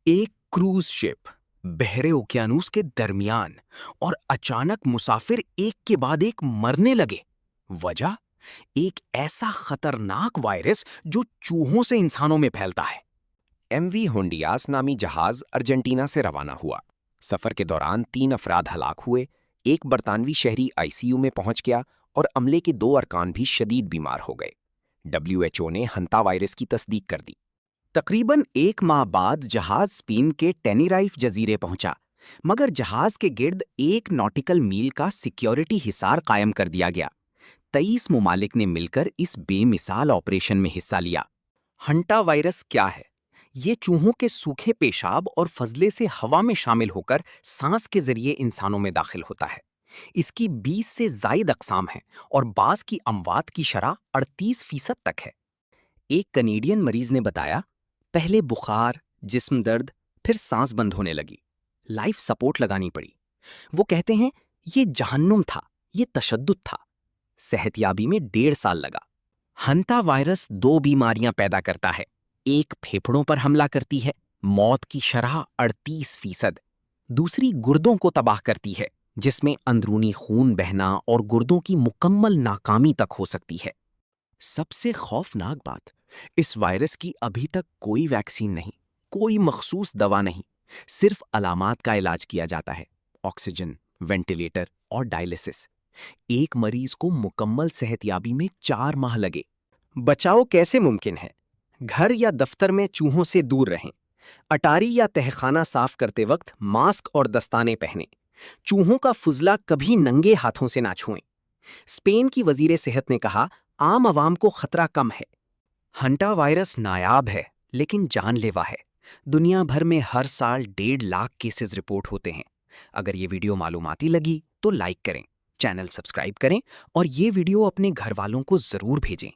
ایک کروز شپ بحر اوقیانوس کے درمیان اور اچانک مسافر ایک کے بعد ایک مرنے لگے۔ وجہ ایک ایسا خطرناک وائرس جو چوہوں سے انسانوں میں پھیلتا ہے۔ ایم وی ہونڈیاس نامی جہاز ارجنٹینا سے روانہ ہوا۔ سفر کے دوران 3 افراد ہلاک ہوئے، ایک برطانوی شہری ICU میں پہنچ گیا اور عملے کے 2 ارکان بھی شدید بیمار ہو گئے۔ WHO نے ہنتا وائرس کی تصدیق کر دی۔ تقریباً 1 ماہ بعد جہاز اسپین کے ٹینیرائف جزیرے پہنچا، مگر جہاز کے گرد 1 ناٹیکل میل کا سیکیورٹی حصار قائم کر دیا گیا۔ 23 ممالک نے مل کر اس بے مثال آپریشن میں حصہ لیا۔ ہنٹا وائرس کیا ہے؟ یہ چوہوں کے سوکھے پیشاب اور فضلے سے ہوا میں شامل ہو کر سانس کے ذریعے انسانوں میں داخل ہوتا ہے۔ اس کی 20 سے زائد اقسام ہیں اور بعض کی اموات کی شرح 38% تک ہے۔ ایک کنیڈین مریض نے بتایا، پہلے بخار، جسم درد، پھر سانس بند ہونے لگی۔ لائف سپورٹ لگانی پڑی۔ وہ کہتے ہیں یہ جہنم تھا، یہ تشدد تھا۔ صحت یابی میں 1.5 سال لگا۔ ہنتا وائرس 2 بیماریاں پیدا کرتا ہے۔ ایک پھیپھڑوں پر حملہ کرتی ہے، موت کی شرح 38%۔ دوسری گردوں کو تباہ کرتی ہے، جس میں اندرونی خون بہنا اور گردوں کی مکمل ناکامی تک ہو سکتی ہے۔ سب سے خوفناک بات، اس وائرس کی ابھی تک کوئی ویکسین نہیں، کوئی مخصوص دوا نہیں، صرف علامات کا علاج کیا جاتا ہے: آکسیجن، وینٹیلیٹر اور ڈائلیسس۔ ایک مریض کو مکمل صحت یابی میں 4 ماہ لگے۔ بچاؤ کیسے ممکن ہے؟ گھر یا دفتر میں چوہوں سے دور رہیں۔ اٹاری یا تہخانہ صاف کرتے وقت ماسک اور دستانے پہنیں۔ چوہوں کا فضلہ کبھی ننگے ہاتھوں سے نہ چھوئیں۔ اسپین کی وزیر صحت نے کہا، عام عوام کو خطرہ کم ہے۔ ہنٹا وائرس نایاب ہے لیکن جان لیوا ہے۔ دنیا بھر میں ہر سال 1.5 لاکھ کیسز رپورٹ ہوتے ہیں۔ اگر یہ ویڈیو معلوماتی لگی تو لائک کریں، چینل سبسکرائب کریں اور یہ ویڈیو اپنے گھر والوں کو ضرور بھیجیں۔